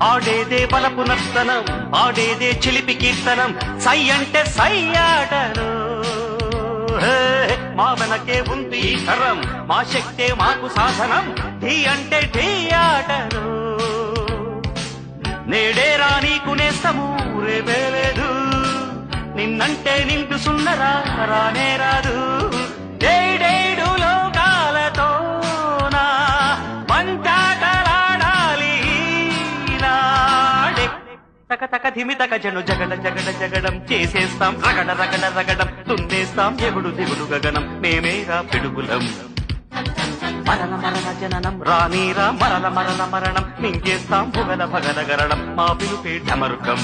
ఆడేదే బలపు నర్తనం, ఆడేదే చిలిపి కీర్తనం, సై అంటే సై ఆటను. మా వెనకే ఉంది ఈ తరం, మా శక్తే మాకు సాధనం, ఢీ అంటే ఢీ ఆటను. నేడే నీకు నేస్తము రేపే లేదు, నిన్నంటే నిండు సున్నరా రానే రాదు. ఏడేడు లోకాలతో నా మంటాటలాడాలి నాడే. తక తక ధిమి తక జను జగడ జగడ జగడం చేసేస్తాం, రగడ రగడ రగడం తుండేస్తాం, ఎగుడు దిగుడు గగనం మేమేరా పిడుగులం. మరల మరల జననం రానీరా మరల మరల మరణం, మింగేస్తాం భుగల భగల గరణం, మా పిలుపే ఢమరుకం.